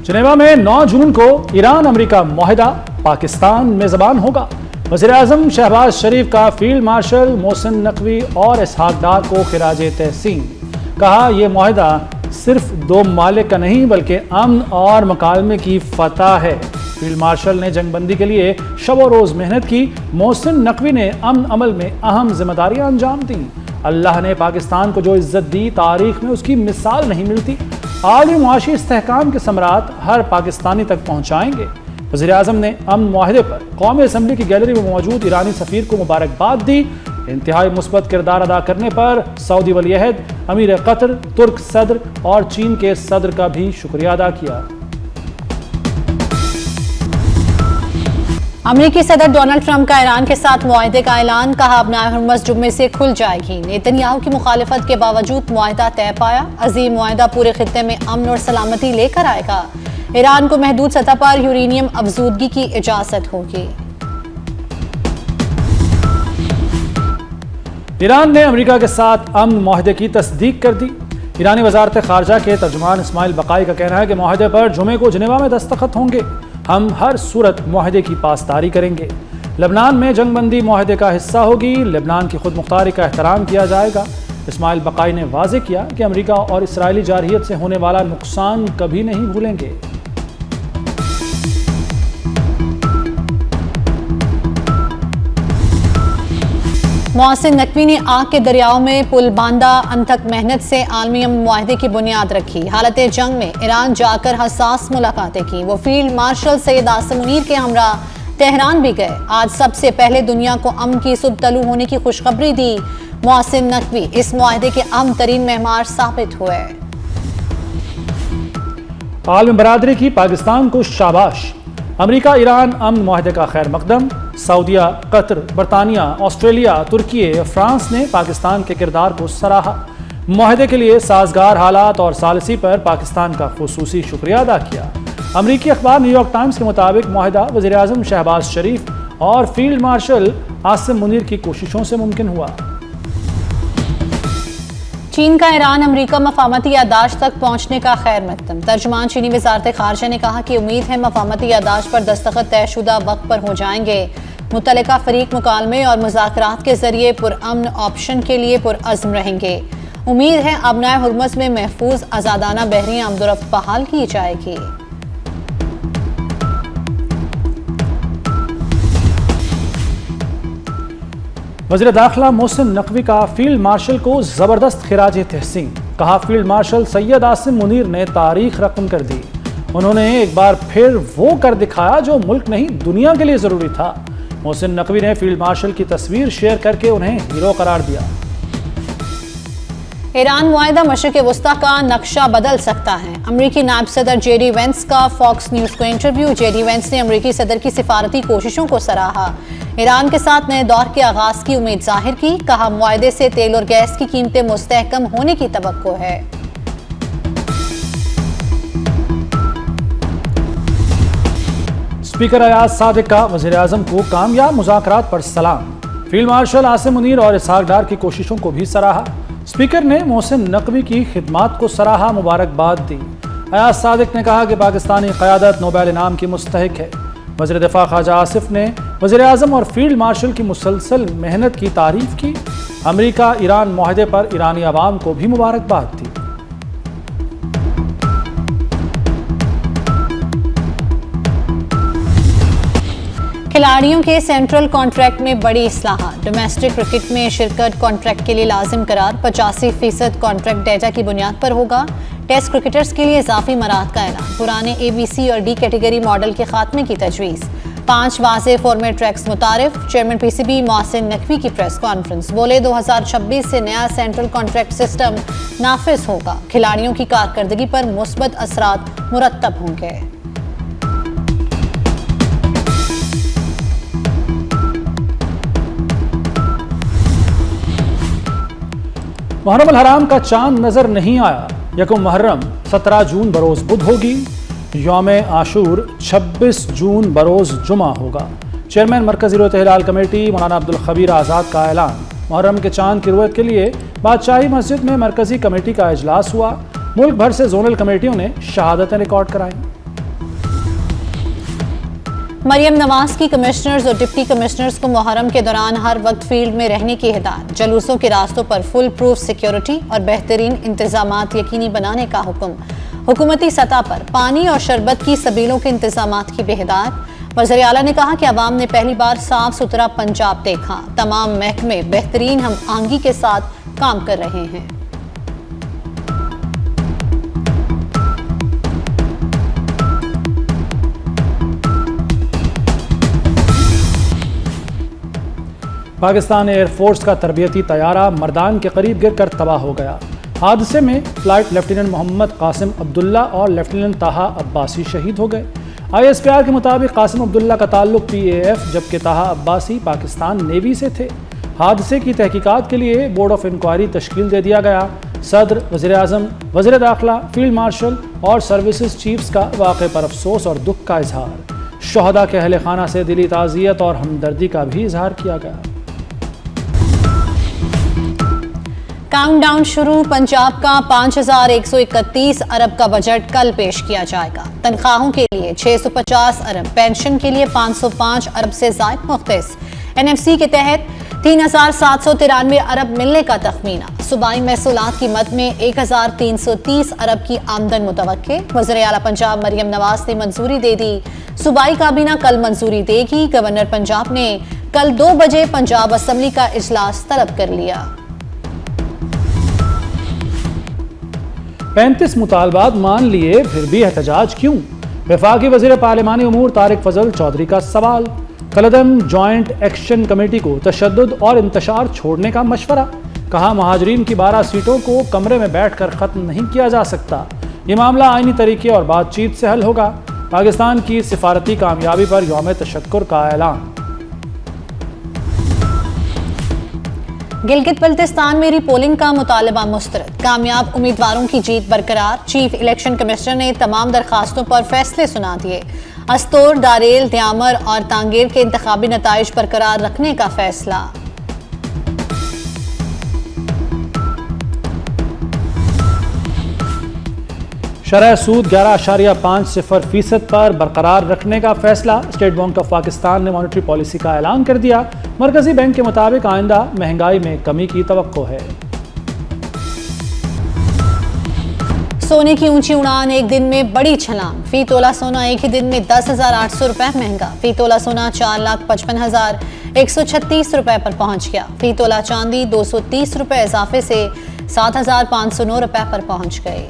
Geneva میں 9 جون کو ایران امریکہ معاہدہ پاکستان میزبان ہوگا۔ وزیر اعظم شہباز شریف کا فیلڈ مارشل محسن نقوی اور اسحاق ڈار کو خراج تحسین۔ کہا یہ معاہدہ صرف 2 ممالک کا نہیں بلکہ امن اور مکالمے کی فتح ہے۔ فیلڈ مارشل نے جنگ بندی کے لیے شب و روز محنت کی۔ محسن نقوی نے امن عمل میں اہم ذمہ داریاں انجام دیں۔ اللہ نے پاکستان کو جو عزت دی تاریخ میں اس کی مثال نہیں ملتی۔ عالمی معاشی استحکام کے ثمرات ہر پاکستانی تک پہنچائیں گے۔ وزیر اعظم نے امن معاہدے پر قومی اسمبلی کی گیلری میں موجود ایرانی سفیر کو مبارکباد دی۔ انتہائی مثبت کردار ادا کرنے پر سعودی ولی عہد، امیر قطر، ترک صدر اور چین کے صدر کا بھی شکریہ ادا کیا۔ امریکی صدر ڈونلڈ ٹرمپ کا ایران کے ساتھ معاہدے کا اعلان۔ کہا ابنائے حرمز جمعے سے کھل جائے گی۔ نیتنیاہو کی مخالفت کے باوجود معاہدہ طے پایا۔ عظیم معاہدہ پورے خطے میں امن اور سلامتی لے کر آئے گا۔ ایران کو محدود سطح پر یورینیم افزودگی کی اجازت ہوگی۔ ایران نے امریکہ کے ساتھ امن معاہدے کی تصدیق کر دی۔ ایرانی وزارت خارجہ کے ترجمان اسماعیل بقائی کا کہنا ہے کہ معاہدے پر جمعے کو جنیوا میں دستخط ہوں گے۔ ہم ہر صورت معاہدے کی پاسداری کریں گے۔ لبنان میں جنگ بندی معاہدے کا حصہ ہوگی۔ لبنان کی خود مختاری کا احترام کیا جائے گا۔ اسماعیل بقائی نے واضح کیا کہ امریکہ اور اسرائیلی جارحیت سے ہونے والا نقصان کبھی نہیں بھولیں گے۔ محسن نقوی نے آگ کے دریاؤں میں پل باندھا، انتھک محنت سے عالمی امن معاہدے کی بنیاد رکھی۔ حالت جنگ میں ایران جا کر حساس ملاقاتیں کی۔ وہ فیلڈ مارشل سید عاصم منیر کے ہمراہ تہران بھی گئے۔ آج سب سے پہلے دنیا کو امن کی صبح طلوع ہونے کی خوشخبری دی۔ محسن نقوی اس معاہدے کے اہم ترین معمار ثابت ہوئے۔ عالم برادری کی پاکستان کو شاباش۔ امریکہ ایران امن معاہدے کا خیر مقدم۔ سعودیہ، قطر، برطانیہ، آسٹریلیا، ترکی، فرانس نے پاکستان کے کردار کو سراہا۔ معاہدے کے لیے سازگار حالات اور ثالثی پر پاکستان کا خصوصی شکریہ ادا کیا۔ امریکی اخبار نیو یارک ٹائمز کے مطابق معاہدہ وزیر اعظم شہباز شریف اور فیلڈ مارشل عاصم منیر کی کوششوں سے ممکن ہوا۔ چین کا ایران امریکہ مفاہمتی یادداشت تک پہنچنے کا خیر مقدم۔ ترجمان چینی وزارت خارجہ نے کہا کہ امید ہے مفاہمتی یادداشت پر دستخط طے شدہ وقت پر ہو جائیں گے۔ متعلقہ فریق مکالمے اور مذاکرات کے ذریعے پرامن آپشن کے لیے پرعزم رہیں گے۔ امید ہے ابنائے حرمز میں محفوظ آزادانہ بحری آمد و رفت بحال کی جائے گی۔ وزیر داخلہ محسن نقوی کا فیلڈ مارشل کو زبردست خراج تحسین۔ کہا فیلڈ مارشل سید عاصم منیر نے تاریخ رقم کر دی۔ انہوں نے ایک بار پھر وہ کر دکھایا جو ملک نہیں دنیا کے لیے ضروری تھا۔ محسن نقوی نے فیلڈ مارشل کی تصویر شیئر کر کے انہیں ہیرو قرار دیا۔ ایران معاہدہ مشرق وسطیٰ کا نقشہ بدل سکتا ہے۔ امریکی نائب صدر جے ڈی وینس کا فاکس نیوز کو انٹرویو۔ جے ڈی وینس نے امریکی صدر کی سفارتی کوششوں کو سراہا۔ ایران کے ساتھ نئے دور کے آغاز کی امید ظاہر کی۔ کہا معاہدے سے تیل اور گیس کی قیمتیں مستحکم ہونے کی توقع ہے۔ اسپیکر ایاز صادق کا وزیر اعظم کو کامیاب مذاکرات پر سلام۔ فیلڈ مارشل عاصم منیر اور اسحاق ڈار کی کوششوں کو بھی سراہا۔ اسپیکر نے محسن نقوی کی خدمات کو سراہا، مبارکباد دی۔ ایاز صادق نے کہا کہ پاکستانی قیادت نوبل انعام کی مستحق ہے۔ وزیر دفاع خواجہ آصف نے وزیر اعظم اور فیلڈ مارشل کی مسلسل محنت کی تعریف کی۔ امریکہ ایران معاہدے پر ایرانی عوام کو بھی مبارکباد دی۔ کھلاڑیوں کے سینٹرل کانٹریکٹ میں بڑی اصلاحات۔ ڈومیسٹک کرکٹ میں شرکت کانٹریکٹ کے لیے لازم قرار۔ 85% کانٹریکٹ ڈیٹا کی بنیاد پر ہوگا۔ ٹیسٹ کرکٹرز کے لیے اضافی مراحت کا اعلان۔ پرانے اے بی سی اور ڈی کیٹیگری ماڈل کے خاتمے کی تجویز۔ 5 واضح فارمیٹ ٹریکس متعارف۔ Chairman P C B Mohsin Naqvi کی پریس کانفرنس۔ بولے 2026 سے نیا سینٹرل کانٹریکٹ سسٹم نافذ ہوگا۔ کھلاڑیوں کی کارکردگی پر مثبت اثرات مرتب ہوں گے۔ محرم الحرام کا چاند نظر نہیں آیا۔ یکم محرم 17 جون بروز بدھ ہوگی۔ یوم عاشور 26 جون بروز جمعہ ہوگا۔ چیئرمین مرکزی رویت ہلال کمیٹی مولانا عبدالخبیر آزاد کا اعلان۔ محرم کے چاند کی رویت کے لیے بادشاہی مسجد میں مرکزی کمیٹی کا اجلاس ہوا۔ ملک بھر سے زونل کمیٹیوں نے شہادتیں ریکارڈ کرائیں۔ مریم نواز کی کمشنرز اور ڈپٹی کمشنرز کو محرم کے دوران ہر وقت فیلڈ میں رہنے کی ہدایت، جلوسوں کے راستوں پر فل پروف سیکیورٹی اور بہترین انتظامات یقینی بنانے کا حکم۔ حکومتی سطح پر پانی اور شربت کی سبیلوں کے انتظامات کی بھی ہدایت۔ وزیر اعلیٰ نے کہا کہ عوام نے پہلی بار صاف ستھرا پنجاب دیکھا، تمام محکمے بہترین ہم آہنگی کے ساتھ کام کر رہے ہیں۔ پاکستان ایئر فورس کا تربیتی طیارہ مردان کے قریب گر کر تباہ ہو گیا۔ حادثے میں فلائٹ لیفٹیننٹ محمد قاسم عبداللہ اور لیفٹیننٹ طاہا عباسی شہید ہو گئے۔ ISPR کے مطابق قاسم عبداللہ کا تعلق PAF جبکہ طاہا عباسی پاکستان نیوی سے تھے۔ حادثے کی تحقیقات کے لیے بورڈ آف انکوائری تشکیل دے دیا گیا۔ صدر، وزیر اعظم، وزیر داخلہ، فیلڈ مارشل اور سروسز چیفز کا واقعے پر افسوس اور دکھ کا اظہار۔ شہداء کے اہل خانہ سے دلی تعزیت اور ہمدردی کا بھی اظہار کیا گیا۔ کاؤنٹ ڈاؤن شروع، پنجاب کا 5131 ارب کا بجٹ کل پیش کیا جائے گا۔ تنخواہوں کے لیے 650 ارب، پینشن کے لیے 505 ارب سے زائد مختص۔ NFC کے تحت 3793 ارب ملنے کا تخمینہ۔ صوبائی محصولات کی مد میں 1330 ارب کی آمدن متوقع۔ وزیر اعلیٰ پنجاب مریم نواز نے منظوری دے دی۔ صوبائی کابینہ کل منظوری دے گی۔ گورنر پنجاب نے کل 2 بجے پنجاب اسمبلی کا اجلاس طلب کر لیا۔ 35 مطالبات مان لیے پھر بھی احتجاج کیوں؟ وفاقی وزیر پارلیمانی امور طارق فضل چودھری کا سوال۔ کالعدم جوائنٹ ایکشن کمیٹی کو تشدد اور انتشار چھوڑنے کا مشورہ۔ کہا مہاجرین کی 12 سیٹوں کو کمرے میں بیٹھ کر ختم نہیں کیا جا سکتا، یہ معاملہ آئینی طریقے اور بات چیت سے حل ہوگا۔ پاکستان کی سفارتی کامیابی پر یوم تشکر کا اعلان۔ گلگت بلتستان میں ری پولنگ کا مطالبہ مسترد، کامیاب امیدواروں کی جیت برقرار۔ چیف الیکشن کمشنر نے تمام درخواستوں پر فیصلے سنا دیے۔ استور، داریل، دیامر اور تانگیر کے انتخابی نتائج برقرار رکھنے کا فیصلہ۔ شرح سود 11.50% پر برقرار رکھنے کا فیصلہ۔ اسٹیٹ بینک آف پاکستان نے مانیٹری پالیسی کا اعلان کر دیا۔ مرکزی بینک کے مطابق آئندہ مہنگائی میں کمی کی توقع ہے۔ سونے کی اونچی اڑان، ایک دن میں بڑی چھلانگ۔ فی تولہ سونا ایک ہی دن میں 10,800 روپے مہنگا۔ فی تولہ سونا 4,55,136 روپے پر پہنچ گیا۔ فی تولہ چاندی 230 روپے اضافے سے 7,509 روپے پر پہنچ گئے۔